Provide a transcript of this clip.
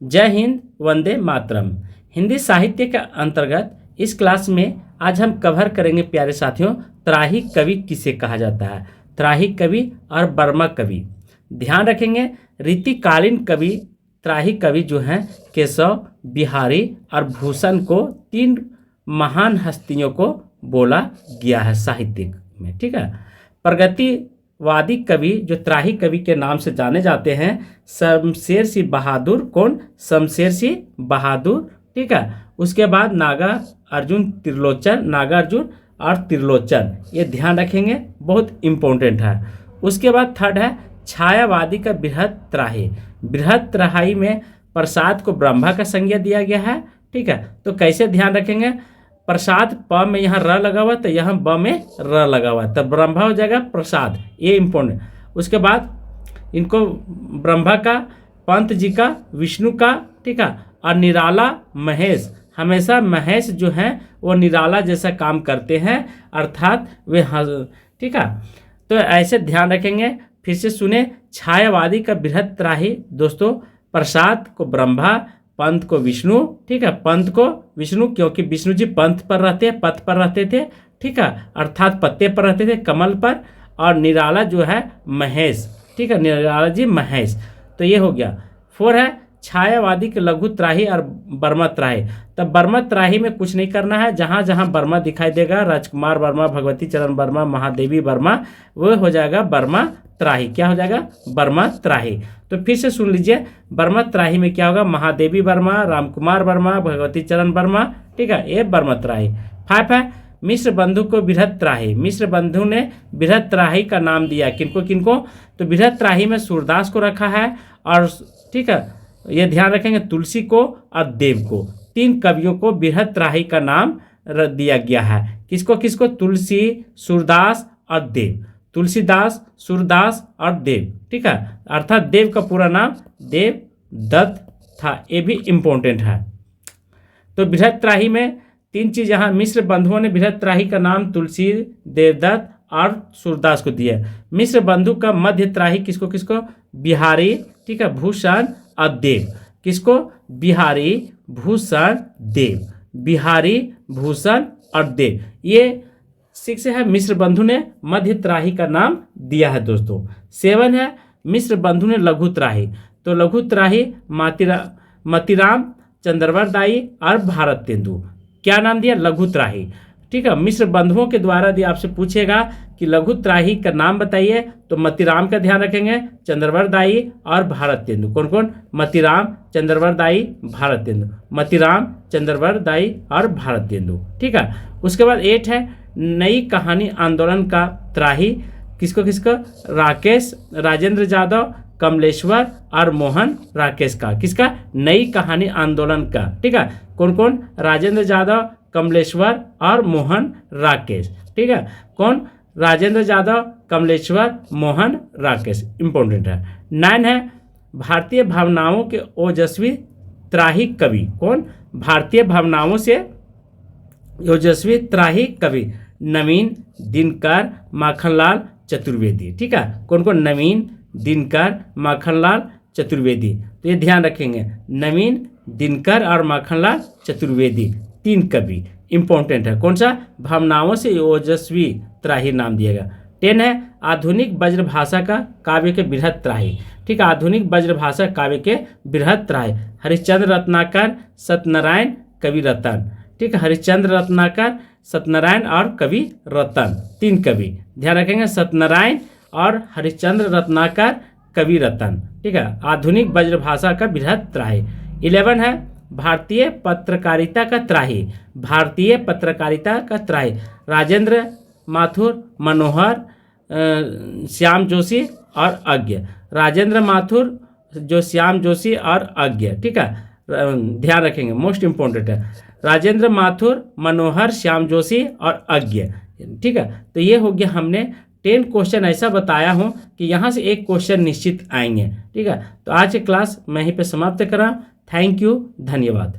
जय हिंद, वंदे मातरम। हिंदी साहित्य के अंतर्गत इस क्लास में आज हम कवर करेंगे प्यारे साथियों, त्राही कवि किसे कहा जाता है। त्राही कवि और बर्मा कवि। ध्यान रखेंगे, रीतिकालीन कवि त्राही कवि जो हैं केशव, बिहारी और भूषण को तीन महान हस्तियों को बोला गया है साहित्यिक में। ठीक है। प्रगतिवादी कवि जो त्राही कवि के नाम से जाने जाते हैं, शमशेर सिंह बहादुर। कौन? शमशेर सिंह बहादुर। ठीक है। उसके बाद नागार्जुन त्रिलोचन, नागार्जुन और त्रिलोचन, ये ध्यान रखेंगे, बहुत इम्पोर्टेंट है। उसके बाद थर्ड है छायावादी का बृहत त्राही। बृहत त्राही में प्रसाद को ब्रह्मा का संज्ञा दिया गया है। ठीक है। तो कैसे ध्यान रखेंगे, प्रसाद प में यहाँ र लगा हुआ, तो यहाँ ब में र लगा हुआ, तो ब्रह्मा हो जाएगा प्रसाद, ये इम्पोर्टेंट। उसके बाद इनको ब्रह्मा का, पंत जी का, विष्णु का, ठीक है, और निराला महेश। हमेशा महेश जो हैं वो निराला जैसा काम करते हैं, अर्थात वे ठीक है। तो ऐसे ध्यान रखेंगे। फिर से सुने, छायावादी का बृहत त्राही दोस्तों, प्रसाद को ब्रह्मा, पंत को विष्णु। ठीक है। पंत को विष्णु क्योंकि विष्णु जी पंथ पर रहते, पथ पर रहते थे। ठीक है, अर्थात पत्ते पर रहते थे, कमल पर। और निराला जो है महेश। ठीक है, निराला जी महेश। तो ये हो गया। 4 है छायावादी के लघु त्राही और बर्मा त्राही। तब बर्मा त्राही में कुछ नहीं करना है, जहाँ जहाँ बर्मा दिखाई देगा, राजकुमार वर्मा, भगवती चरण वर्मा, महादेवी वर्मा, वो हो जाएगा बर्मा त्राही। क्या हो जाएगा? बर्मा त्राही। तो फिर से सुन लीजिए, बर्मा त्राही में क्या होगा? महादेवी वर्मा, रामकुमार वर्मा, भगवती चरण वर्मा। ठीक है, ये बर्मा त्राही। 5 है मिश्र बंधु को बृहत त्राही। मिश्र बंधु ने बृहत त्राही का नाम दिया किनको किनको? तो बृहत त्राही में सूरदास को रखा है, और ठीक है, ये ध्यान रखेंगे, तुलसी को और देव को, 3 कवियों को बृहत त्राही का नाम दिया गया है। किसको किसको? तुलसी, सूरदास और देव। तुलसीदास, सूरदास और देव। ठीक है, अर्थात देव का पूरा नाम देव दत्त था, ये भी इम्पोर्टेंट है। तो बृहत त्राही में 3 चीज यहाँ मिश्र बंधुओं ने बृहत त्राही का नाम तुलसी, देवदत्त और सूरदास को दिया। मिश्र बंधु का मध्य त्राही किसको किसको? बिहारी, ठीक है, भूषण और देव। किसको? बिहारी, भूषण, देव। बिहारी, भूषण और देव, ये 6 है मिश्र बंधु ने मध्य त्राही का नाम दिया है दोस्तों। 7 है मिश्र बंधु ने लघु त्राही। तो लघु त्राही मतीराम, चंद्रवरदाई और भारतेंदु। क्या नाम दिया? लघु त्राही। ठीक है, मिश्र बंधुओं के द्वारा यदि आपसे पूछेगा कि लघु त्राही का नाम बताइए, तो मतीराम का ध्यान रखेंगे, चंद्रवरदाई और भारतेंदु। कौन कौन? मतीराम, चंद्रवरदाई, भारतेंदु। मतीराम, चंद्रवरदाई और भारतेंदु। ठीक है। उसके बाद 8 है नई कहानी आंदोलन का त्राही। किसको किसको? राकेश, राजेंद्र यादव, कमलेश्वर और मोहन राकेश का। किसका? नई कहानी आंदोलन का। ठीक है, कौन कौन? राजेंद्र यादव, कमलेश्वर और मोहन राकेश। ठीक है, कौन? राजेंद्र यादव, कमलेश्वर, मोहन राकेश, इंपॉर्टेंट है। 9 है भारतीय भावनाओं के ओजस्वी त्राही कवि। कौन? भारतीय भावनाओं से ओजस्वी त्राही कवि नवीन, दिनकर, माखनलाल चतुर्वेदी। ठीक है, कौन कौन? नवीन, दिनकर, माखनलाल चतुर्वेदी। तो ये ध्यान रखेंगे, नवीन, दिनकर और माखनलाल चतुर्वेदी, 3 कवि इंपॉर्टेंट है। कौन सा? भावनाओं से ओजस्वी त्राही नाम दिया गया। 10 है आधुनिक ब्रजभाषा का काव्य के बृहत त्राही। ठीक है, आधुनिक ब्रजभाषा काव्य के बृहत त्राही हरिश्चंद्र रत्नाकर, सत्यनारायण, कवि रतन। ठीक है, हरिश्चंद्र रत्नाकर, सत्यनारायण और कवि रतन, 3 कवि ध्यान रखेंगे, सत्यनारायण और हरिश्चंद्र रत्नाकर, कवि रतन। ठीक है, आधुनिक ब्रजभाषा का बृहत त्राही। 11 है भारतीय पत्रकारिता का त्राही। भारतीय पत्रकारिता का त्राही राजेंद्र माथुर, मनोहर, श्याम जोशी और अज्ञ। राजेंद्र माथुर, जो श्याम जोशी और अज्ञ। ठीक है, ध्यान रखेंगे, मोस्ट इंपॉर्टेंट है, राजेंद्र माथुर, मनोहर, श्याम जोशी और अज्ञ। ठीक है, तो ये हो गया, हमने 10 क्वेश्चन ऐसा बताया हूँ कि यहाँ से एक क्वेश्चन निश्चित आएंगे। ठीक है, तो आज की क्लास मैं यहीं पे समाप्त कर रहा हूँ। थैंक यू, धन्यवाद।